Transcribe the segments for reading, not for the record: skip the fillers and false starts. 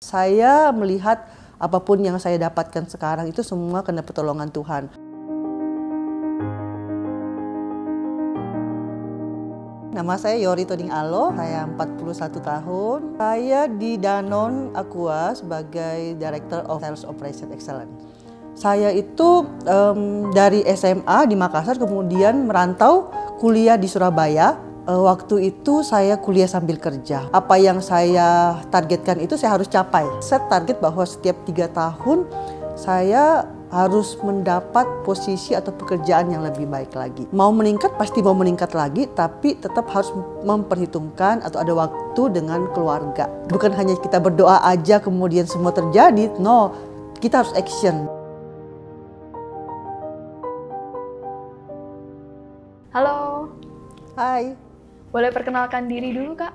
Saya melihat apapun yang saya dapatkan sekarang itu semua karena pertolongan Tuhan. Nama saya Yori Toding Alo, saya 41 tahun. Saya di Danone Aqua sebagai Director of Sales Operation Excellence. Saya itu dari SMA di Makassar kemudian merantau kuliah di Surabaya. Waktu itu saya kuliah sambil kerja. Apa yang saya targetkan itu saya harus capai. Set target bahwa setiap 3 tahun saya harus mendapat posisi atau pekerjaan yang lebih baik lagi. Mau meningkat pasti mau meningkat lagi, tapi tetap harus memperhitungkan atau ada waktu dengan keluarga. Bukan hanya kita berdoa aja kemudian semua terjadi, no, kita harus action. Halo. Hai. Boleh perkenalkan diri dulu, Kak?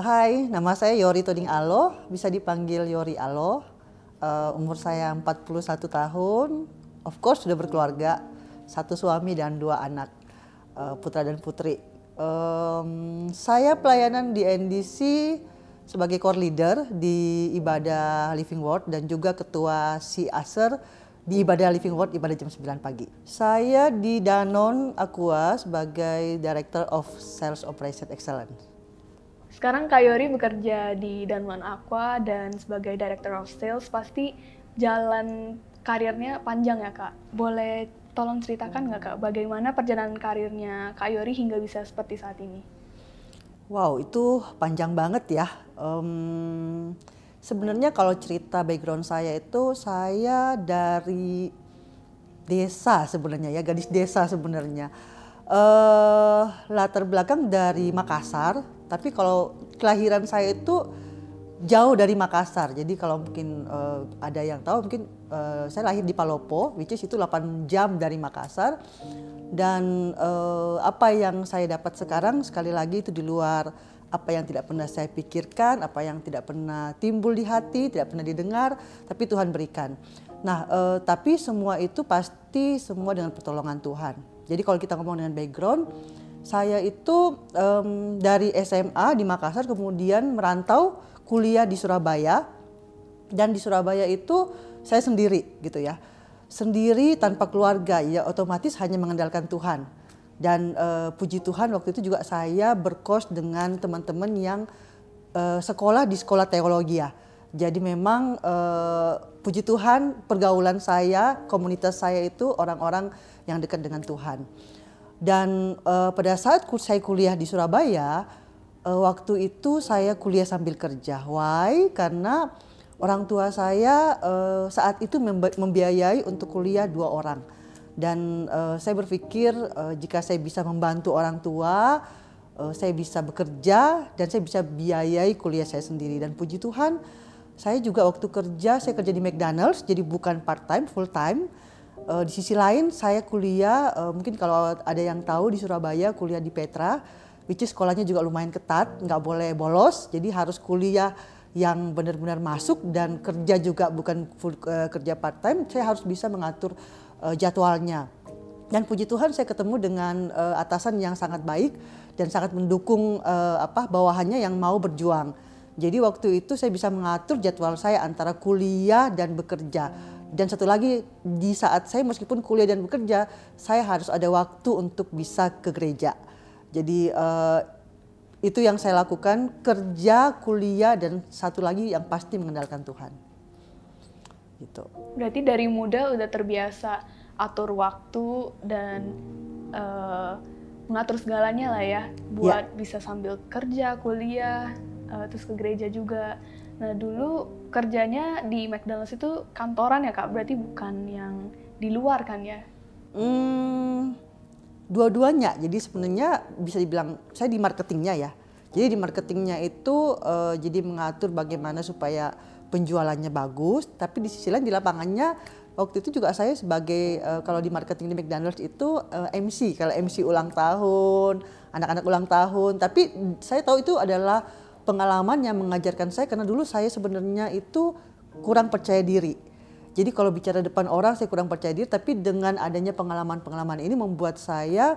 Hai, nama saya Yori Toding Alo, bisa dipanggil Yori Alo. Umur saya 41 tahun, of course sudah berkeluarga, 1 suami dan 2 anak, putra dan putri. Saya pelayanan di NDC sebagai core leader di ibadah Living Word dan juga ketua CASER di ibadah Living Word, ibadah jam 9 pagi. Saya di Danone Aqua sebagai Director of Sales Operation Excellence. Sekarang Kak Yori bekerja di Danone Aqua dan sebagai Director of Sales, pasti jalan karirnya panjang ya Kak. Boleh tolong ceritakan nggak Kak, bagaimana perjalanan karirnya Kak Yori hingga bisa seperti saat ini? Wow, itu panjang banget ya. Sebenarnya kalau cerita background saya itu, saya dari desa sebenarnya ya, gadis desa sebenarnya. Latar belakang dari Makassar, tapi kalau kelahiran saya itu jauh dari Makassar. Jadi kalau mungkin ada yang tahu, mungkin saya lahir di Palopo, which is itu 8 jam dari Makassar. Dan apa yang saya dapat sekarang sekali lagi itu di luar apa yang tidak pernah saya pikirkan, apa yang tidak pernah timbul di hati, tidak pernah didengar, tapi Tuhan berikan. Nah, tapi semua itu pasti semua dengan pertolongan Tuhan. Jadi kalau kita ngomong dengan background, saya itu dari SMA di Makassar kemudian merantau kuliah di Surabaya. Dan di Surabaya itu saya sendiri gitu ya. Sendiri tanpa keluarga, ya otomatis hanya mengandalkan Tuhan. Dan puji Tuhan waktu itu juga saya berkos dengan teman-teman yang sekolah di sekolah teologi ya. Jadi memang puji Tuhan pergaulan saya, komunitas saya itu orang-orang yang dekat dengan Tuhan. Dan pada saat saya kuliah di Surabaya, waktu itu saya kuliah sambil kerja. Why? Karena orang tua saya saat itu membiayai untuk kuliah 2 orang. Dan saya berpikir jika saya bisa membantu orang tua, saya bisa bekerja dan saya bisa biayai kuliah saya sendiri. Dan puji Tuhan, saya juga waktu kerja, saya kerja di McDonald's, jadi bukan part time, full time. Di sisi lain saya kuliah, mungkin kalau ada yang tahu di Surabaya kuliah di Petra, which is sekolahnya juga lumayan ketat, nggak boleh bolos, jadi harus kuliah yang benar-benar masuk dan kerja juga bukan full kerja part time, saya harus bisa mengatur jadwalnya. Dan puji Tuhan saya ketemu dengan atasan yang sangat baik dan sangat mendukung bawahannya yang mau berjuang. Jadi waktu itu saya bisa mengatur jadwal saya antara kuliah dan bekerja. Dan satu lagi, di saat saya meskipun kuliah dan bekerja, saya harus ada waktu untuk bisa ke gereja. Jadi itu yang saya lakukan, kerja, kuliah, dan satu lagi yang pasti mengandalkan Tuhan. Gitu. Berarti dari muda udah terbiasa atur waktu dan mengatur segalanya lah ya, buat bisa sambil kerja, kuliah, terus ke gereja juga. Nah dulu kerjanya di McDonald's itu kantoran ya Kak, berarti bukan yang di luar kan ya? Dua-duanya, jadi sebenarnya bisa dibilang saya di marketingnya ya. Jadi di marketingnya itu jadi mengatur bagaimana supaya penjualannya bagus, tapi di sisi lain di lapangannya waktu itu juga saya sebagai kalau di marketing di McDonald's itu MC, kalau MC ulang tahun, anak-anak ulang tahun. Tapi saya tahu itu adalah pengalaman yang mengajarkan saya karena dulu saya sebenarnya itu kurang percaya diri. Jadi kalau bicara depan orang saya kurang percaya diri, tapi dengan adanya pengalaman-pengalaman ini membuat saya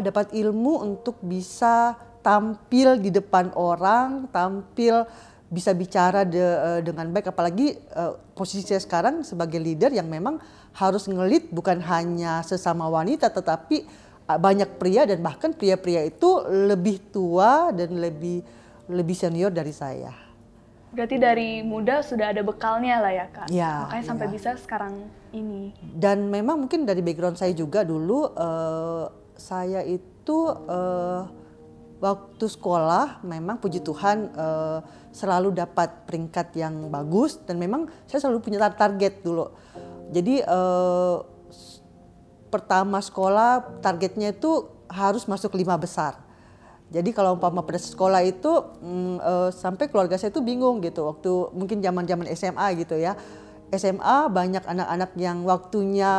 dapat ilmu untuk bisa tampil di depan orang, tampil bisa bicara dengan baik, apalagi posisi saya sekarang sebagai leader yang memang harus ngelit bukan hanya sesama wanita tetapi banyak pria, dan bahkan pria-pria itu lebih tua dan lebih senior dari saya. Berarti dari muda sudah ada bekalnya lah ya Kak, Ya, makanya sampai ya. bisa sekarang ini. Dan memang mungkin dari background saya juga dulu, saya itu waktu sekolah memang puji Tuhan selalu dapat peringkat yang bagus, dan memang saya selalu punya target dulu. Jadi pertama sekolah targetnya itu harus masuk 5 besar. Jadi kalau umpama pada sekolah itu sampai keluarga saya itu bingung gitu waktu mungkin zaman-zaman SMA gitu ya. SMA banyak anak-anak yang waktunya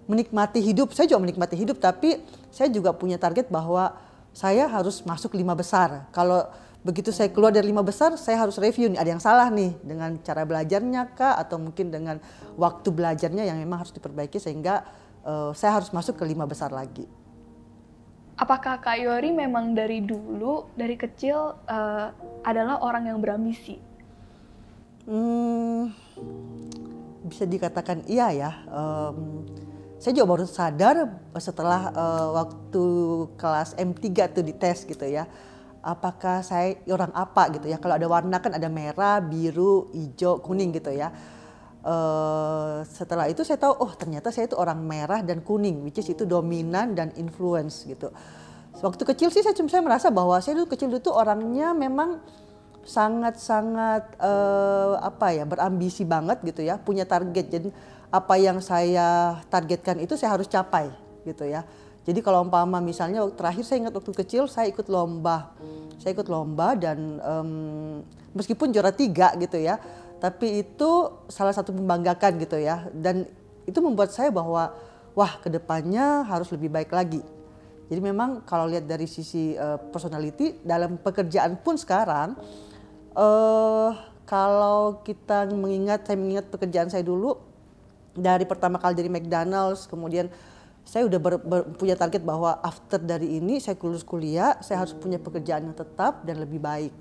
menikmati hidup. Saya juga menikmati hidup, tapi saya juga punya target bahwa saya harus masuk 5 besar. Kalau begitu saya keluar dari 5 besar, saya harus review nih, ada yang salah nih dengan cara belajarnya kah, atau mungkin dengan waktu belajarnya yang memang harus diperbaiki sehingga saya harus masuk ke 5 besar lagi. Apakah Kak Yori memang dari dulu, dari kecil adalah orang yang berambisi? Bisa dikatakan iya ya. Saya juga baru sadar setelah waktu kelas M3 tuh dites gitu ya. Apakah saya orang apa gitu ya. Kalau ada warna kan ada merah, biru, hijau, kuning gitu ya. Setelah itu saya tahu, oh ternyata saya itu orang merah dan kuning, which is itu dominan dan influence gitu. Waktu kecil sih saya merasa bahwa saya dulu kecil itu orangnya memang sangat-sangat berambisi banget gitu ya, punya target. Jadi apa yang saya targetkan itu saya harus capai gitu ya. Jadi kalau umpama misalnya terakhir saya ingat waktu kecil saya ikut lomba dan meskipun juara 3 gitu ya, tapi itu salah satu membanggakan gitu ya, dan itu membuat saya bahwa wah kedepannya harus lebih baik lagi. Jadi memang kalau lihat dari sisi personality dalam pekerjaan pun sekarang, kalau kita saya mengingat pekerjaan saya dulu dari pertama kali dari McDonald's, kemudian saya udah punya target bahwa after dari ini saya lulus kuliah, saya harus punya pekerjaan yang tetap dan lebih baik.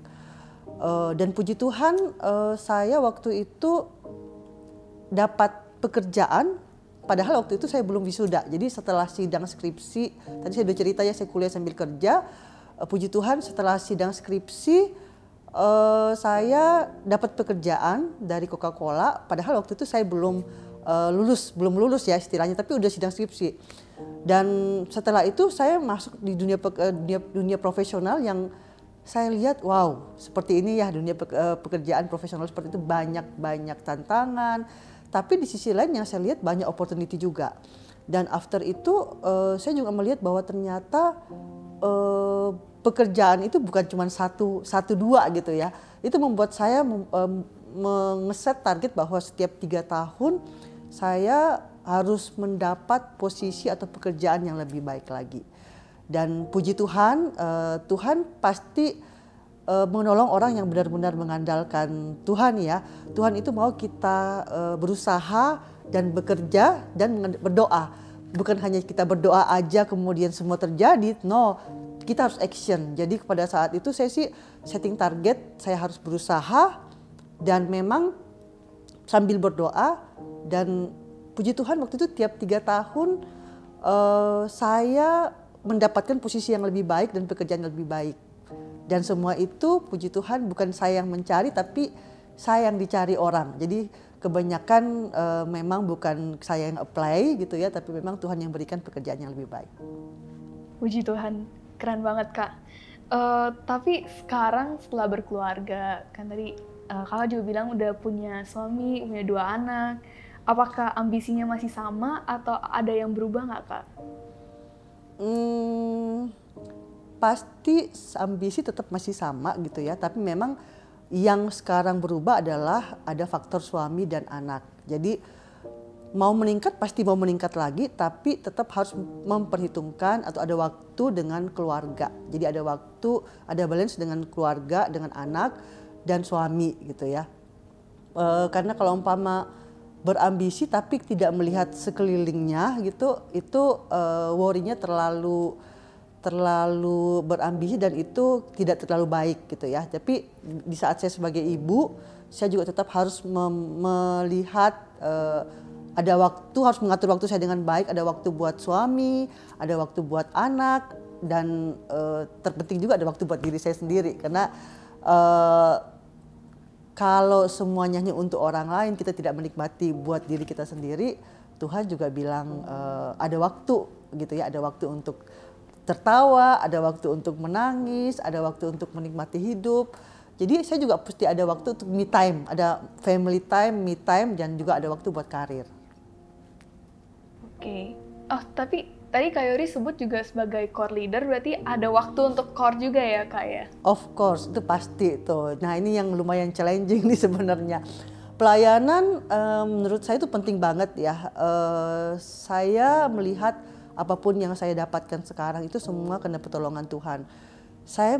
Dan puji Tuhan saya waktu itu dapat pekerjaan, padahal waktu itu saya belum wisuda. Jadi setelah sidang skripsi, tadi saya udah cerita ya saya kuliah sambil kerja. Puji Tuhan setelah sidang skripsi saya dapat pekerjaan dari Coca-Cola, padahal waktu itu saya belum lulus ya istilahnya, tapi udah sidang skripsi. Dan setelah itu saya masuk di dunia profesional yang saya lihat wow, seperti ini ya dunia pekerjaan profesional seperti itu, banyak tantangan, tapi di sisi lain yang saya lihat banyak opportunity juga. Dan after itu saya juga melihat bahwa ternyata pekerjaan itu bukan cuma satu dua gitu ya. Itu membuat saya mengeset target bahwa setiap 3 tahun saya harus mendapat posisi atau pekerjaan yang lebih baik lagi. Dan puji Tuhan, Tuhan pasti menolong orang yang benar-benar mengandalkan Tuhan ya. Tuhan itu mau kita berusaha dan bekerja dan berdoa. Bukan hanya kita berdoa aja kemudian semua terjadi, no. Kita harus action. Jadi pada saat itu saya sih setting target, saya harus berusaha dan memang sambil berdoa. Dan puji Tuhan waktu itu tiap 3 tahun saya mendapatkan posisi yang lebih baik dan pekerjaan yang lebih baik. Dan semua itu puji Tuhan bukan saya yang mencari, tapi saya yang dicari orang. Jadi kebanyakan memang bukan saya yang apply gitu ya, tapi memang Tuhan yang berikan pekerjaan yang lebih baik. Puji Tuhan, keren banget Kak. Tapi sekarang setelah berkeluarga, kan tadi Kakak juga bilang udah punya suami, punya 2 anak. Apakah ambisinya masih sama atau ada yang berubah nggak Kak? Pasti ambisi tetap masih sama gitu ya, tapi memang yang sekarang berubah adalah ada faktor suami dan anak. Jadi mau meningkat pasti mau meningkat lagi, tapi tetap harus memperhitungkan atau ada waktu dengan keluarga. Jadi ada waktu, ada balance dengan keluarga, dengan anak dan suami gitu ya. Karena kalau umpama berambisi tapi tidak melihat sekelilingnya gitu, itu worry-nya terlalu terlalu berambisi dan itu tidak terlalu baik gitu ya. Tapi di saat saya sebagai ibu, saya juga tetap harus melihat ada waktu, harus mengatur waktu saya dengan baik, ada waktu buat suami, ada waktu buat anak, dan terpenting juga ada waktu buat diri saya sendiri. Karena kalau semuanya hanya untuk orang lain, kita tidak menikmati buat diri kita sendiri, Tuhan juga bilang ada waktu gitu ya, ada waktu untuk tertawa, ada waktu untuk menangis, ada waktu untuk menikmati hidup. Jadi saya juga pasti ada waktu untuk me time, ada family time, me time, dan juga ada waktu buat karir. Oke. Oh, tapi tadi Kak Yori sebut juga sebagai core leader, berarti ada waktu untuk core juga ya Kak ya? Of course, itu pasti tuh. Nah ini yang lumayan challenging nih sebenarnya. Pelayanan menurut saya itu penting banget ya. Saya melihat apapun yang saya dapatkan sekarang itu semua karena pertolongan Tuhan. Saya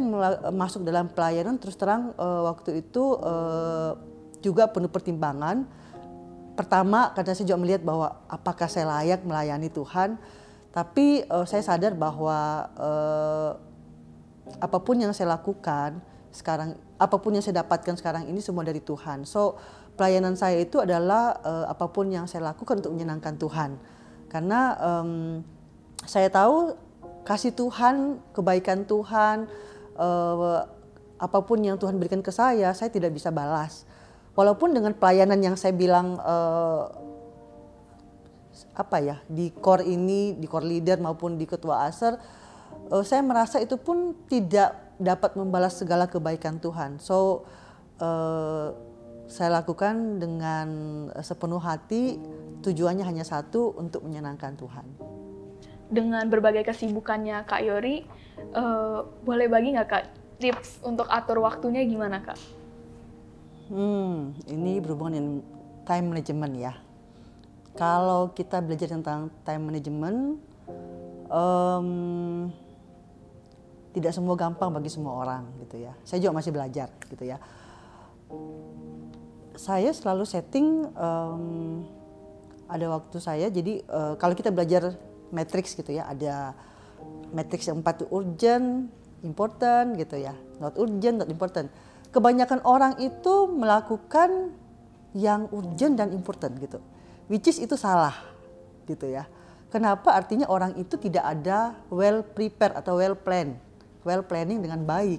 masuk dalam pelayanan terus terang waktu itu juga penuh pertimbangan. Pertama karena saya juga melihat bahwa apakah saya layak melayani Tuhan. Tapi saya sadar bahwa apapun yang saya lakukan sekarang, apapun yang saya dapatkan sekarang ini semua dari Tuhan. So pelayanan saya itu adalah apapun yang saya lakukan untuk menyenangkan Tuhan. Karena saya tahu kasih Tuhan, kebaikan Tuhan, apapun yang Tuhan berikan ke saya tidak bisa balas. Walaupun dengan pelayanan yang saya bilang di core ini, di core leader maupun di ketua ASER, saya merasa itu pun tidak dapat membalas segala kebaikan Tuhan. So saya lakukan dengan sepenuh hati, tujuannya hanya satu, untuk menyenangkan Tuhan. Dengan berbagai kesibukannya Kak Yori, boleh bagi nggak Kak tips untuk atur waktunya gimana Kak? Ini berhubungan dengan time management ya. Kalau kita belajar tentang time management, tidak semua gampang bagi semua orang gitu ya. Saya juga masih belajar gitu ya. Saya selalu setting ada waktu saya. Jadi kalau kita belajar matrix gitu ya, ada matrix yang 4 urgent, important gitu ya, not urgent, not important. Kebanyakan orang itu melakukan yang urgent dan important gitu, which is itu salah gitu ya. Kenapa? Artinya orang itu tidak ada well prepared atau well planning dengan baik.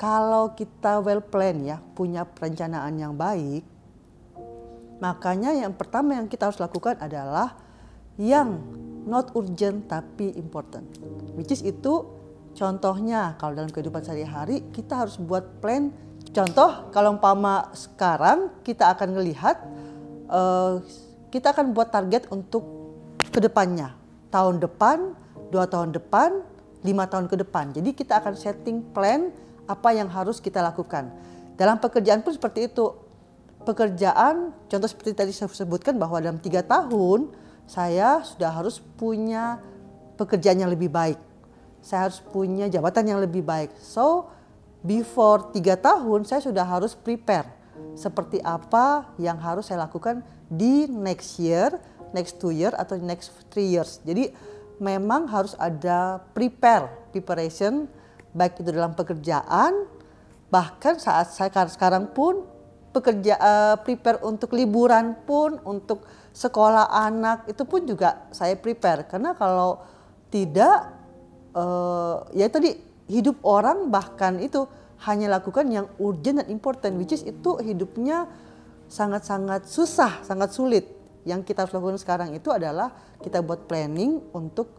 Kalau kita well plan ya, punya perencanaan yang baik, makanya yang pertama yang kita harus lakukan adalah yang not urgent tapi important, which is itu. Contohnya kalau dalam kehidupan sehari-hari kita harus buat plan. Contoh kalau umpama sekarang kita akan melihat kita akan buat target untuk kedepannya, tahun depan, 2 tahun depan, 5 tahun ke depan. Jadi kita akan setting plan apa yang harus kita lakukan. Dalam pekerjaan pun seperti itu. Pekerjaan, contoh seperti tadi saya sebutkan bahwa dalam 3 tahun saya sudah harus punya pekerjaan yang lebih baik. Saya harus punya jabatan yang lebih baik. So, before 3 tahun saya sudah harus prepare seperti apa yang harus saya lakukan di next year, next 2 year atau next 3 years. Jadi memang harus ada preparation baik itu dalam pekerjaan, bahkan saat saya sekarang pun prepare untuk liburan pun, untuk sekolah anak itu pun juga saya prepare. Karena kalau tidak ya tadi hidup orang bahkan itu hanya lakukan yang urgent dan important, which is itu hidupnya sangat-sangat susah, sangat sulit. Yang kita harus lakukan sekarang itu adalah kita buat planning untuk,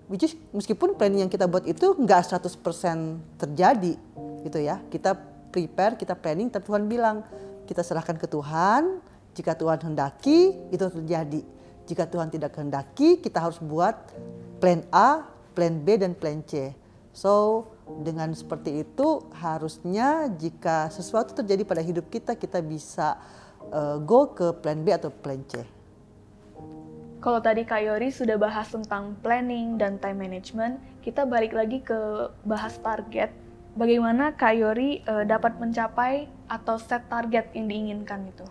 which is meskipun planning yang kita buat itu nggak 100% terjadi gitu ya. Kita prepare, kita planning, tapi Tuhan bilang kita serahkan ke Tuhan. Jika Tuhan hendaki itu terjadi. Jika Tuhan tidak kehendaki, kita harus buat plan A, plan B, dan plan C. So, dengan seperti itu harusnya jika sesuatu terjadi pada hidup kita, kita bisa go ke plan B atau plan C. Kalau tadi Kak Yori sudah bahas tentang planning dan time management, kita balik lagi ke bahas target. Bagaimana Kak Yori dapat mencapai atau set target yang diinginkan itu?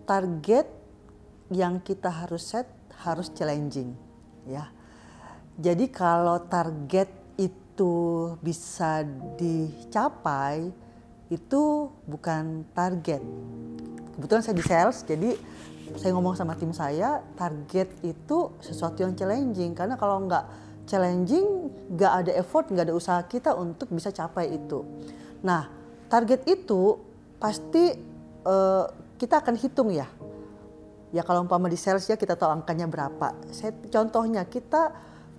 Target yang kita harus set harus challenging ya. Jadi kalau target itu bisa dicapai, itu bukan target. Kebetulan saya di sales, jadi saya ngomong sama tim saya, target itu sesuatu yang challenging. Karena kalau nggak challenging, nggak ada effort, nggak ada usaha kita untuk bisa capai itu. Nah, target itu pasti kita akan hitung ya. Ya kalau umpama di sales ya kita tahu angkanya berapa. Contohnya kita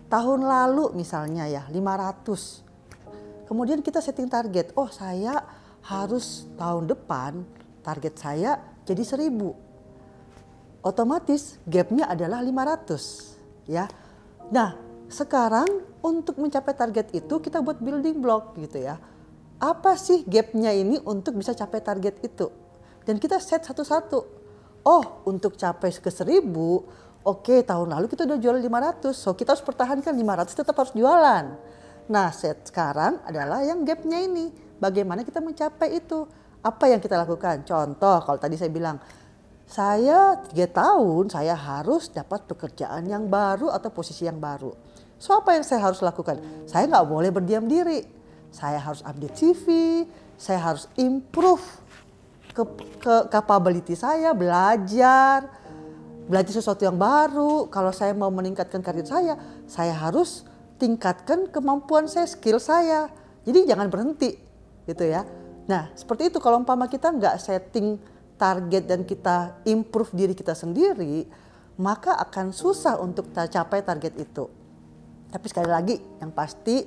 tahun lalu misalnya ya 500. Kemudian kita setting target, oh saya harus tahun depan target saya jadi 1000. Otomatis gapnya adalah 500 ya. Nah sekarang untuk mencapai target itu kita buat building block gitu ya. Apa sih gapnya ini untuk bisa capai target itu? Dan kita set satu-satu. Oh untuk capai ke 1000, oke tahun lalu kita udah jual 500. So kita harus pertahankan 500 tetap harus jualan. Nah set sekarang adalah yang gapnya ini. Bagaimana kita mencapai itu? Apa yang kita lakukan? Contoh kalau tadi saya bilang, saya 3 tahun saya harus dapat pekerjaan yang baru atau posisi yang baru. So apa yang saya harus lakukan? Saya nggak boleh berdiam diri. Saya harus update CV, saya harus improve ke capability saya, belajar sesuatu yang baru. Kalau saya mau meningkatkan karir saya harus tingkatkan kemampuan saya, skill saya. Jadi jangan berhenti gitu ya. Nah seperti itu kalau umpama kita nggak setting target dan kita improve diri kita sendiri, maka akan susah untuk capai target itu. Tapi sekali lagi yang pasti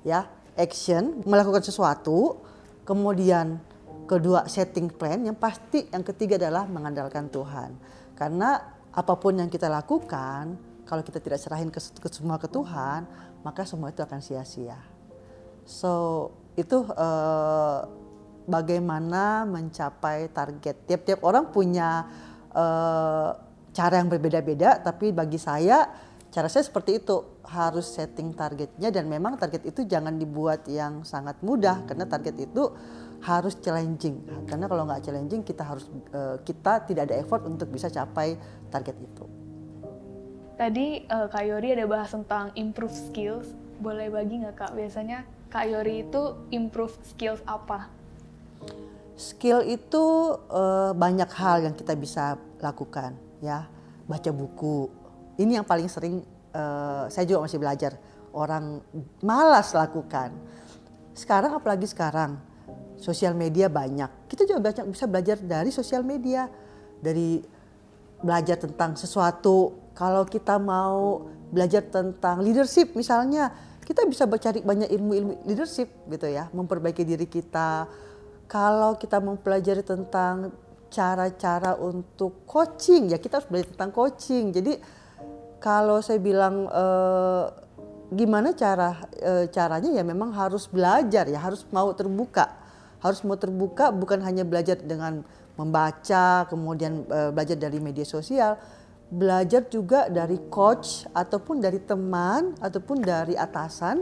ya action, melakukan sesuatu, kemudian kedua setting plan, yang pasti yang ketiga adalah mengandalkan Tuhan. Karena apapun yang kita lakukan, kalau kita tidak serahin semua ke Tuhan, maka semua itu akan sia-sia. So itu bagaimana mencapai target. Tiap-tiap orang punya cara yang berbeda-beda, tapi bagi saya cara saya seperti itu, harus setting targetnya dan memang target itu jangan dibuat yang sangat mudah karena target itu harus challenging. Karena kalau nggak challenging kita tidak ada effort untuk bisa capai target itu. Tadi Kak Yori ada bahas tentang improve skills. Boleh bagi nggak Kak? Biasanya Kak Yori itu improve skills apa? Skill itu banyak hal yang kita bisa lakukan ya. Baca buku. Ini yang paling sering saya juga masih belajar. Orang malas lakukan. Sekarang apalagi sekarang sosial media banyak. Kita juga bisa belajar dari sosial media. Dari belajar tentang sesuatu. Kalau kita mau belajar tentang leadership misalnya, kita bisa cari banyak ilmu-ilmu leadership gitu ya, memperbaiki diri kita. Kalau kita mempelajari tentang cara-cara untuk coaching, ya kita harus belajar tentang coaching. Jadi kalau saya bilang gimana caranya ya memang harus belajar ya, harus mau terbuka. Harus mau terbuka bukan hanya belajar dengan membaca, kemudian belajar dari media sosial. Belajar juga dari coach ataupun dari teman ataupun dari atasan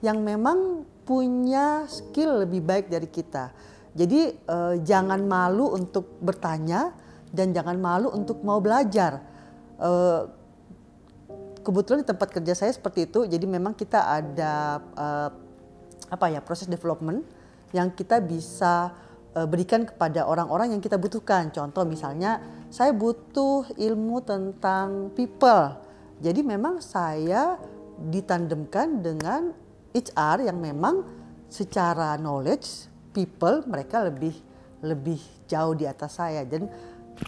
yang memang punya skill lebih baik dari kita. Jadi jangan malu untuk bertanya dan jangan malu untuk mau belajar. Kebetulan di tempat kerja saya seperti itu, jadi memang kita ada proses development yang kita bisa berikan kepada orang-orang yang kita butuhkan. Contoh misalnya saya butuh ilmu tentang people. Jadi memang saya ditandemkan dengan HR yang memang secara knowledge people mereka lebih jauh di atas saya. Dan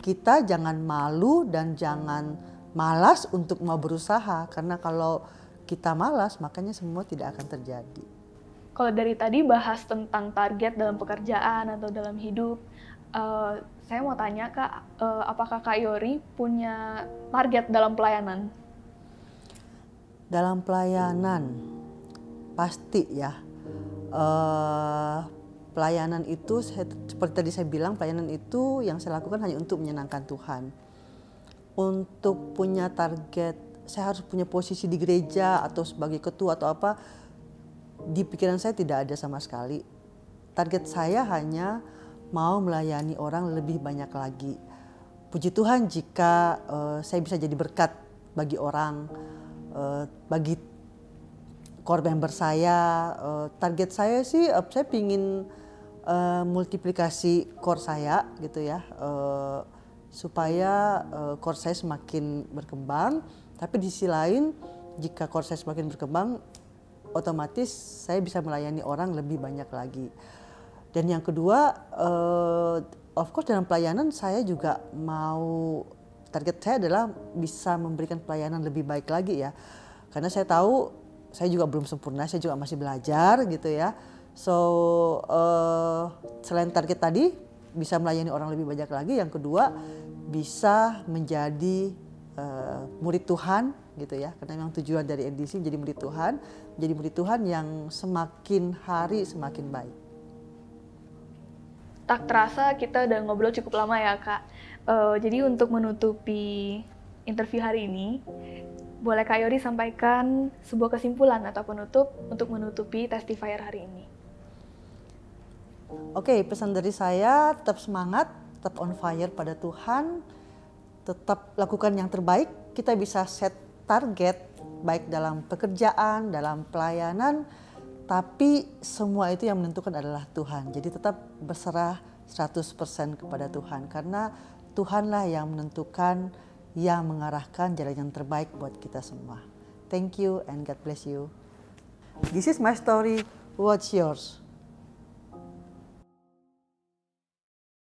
kita jangan malu dan jangan malas untuk mau berusaha. Karena kalau kita malas makanya semua tidak akan terjadi. Kalau dari tadi bahas tentang target dalam pekerjaan atau dalam hidup, saya mau tanya Kak, apakah Kak Yori punya target dalam pelayanan? Dalam pelayanan, pasti ya. Pelayanan itu, seperti tadi saya bilang, pelayanan itu yang saya lakukan hanya untuk menyenangkan Tuhan. Untuk punya target, saya harus punya posisi di gereja atau sebagai ketua atau apa, di pikiran saya tidak ada sama sekali. Target saya hanya mau melayani orang lebih banyak lagi. Puji Tuhan jika saya bisa jadi berkat bagi orang, bagi core member saya. Target saya sih, saya pingin multiplikasi core saya gitu ya, supaya core saya semakin berkembang. Tapi di sisi lain, jika core saya semakin berkembang, otomatis saya bisa melayani orang lebih banyak lagi. Dan yang kedua, of course dalam pelayanan saya juga mau, target saya adalah bisa memberikan pelayanan lebih baik lagi ya. Karena saya tahu saya juga belum sempurna, saya juga masih belajar gitu ya. So selain target tadi bisa melayani orang lebih banyak lagi, yang kedua bisa menjadi murid Tuhan gitu ya. Karena memang tujuan dari NDC menjadi murid Tuhan yang semakin hari semakin baik. Tak terasa kita udah ngobrol cukup lama ya Kak. Jadi untuk menutupi interview hari ini, boleh Kak Yori sampaikan sebuah kesimpulan atau penutup untuk menutupi Testifier hari ini. Oke, pesan dari saya, tetap semangat, tetap on fire pada Tuhan, tetap lakukan yang terbaik. Kita bisa set target baik dalam pekerjaan, dalam pelayanan, tapi semua itu yang menentukan adalah Tuhan. Jadi tetap berserah 100% kepada Tuhan, karena Tuhanlah yang menentukan, yang mengarahkan jalan yang terbaik buat kita semua. Thank you and God bless you. This is my story. What's yours?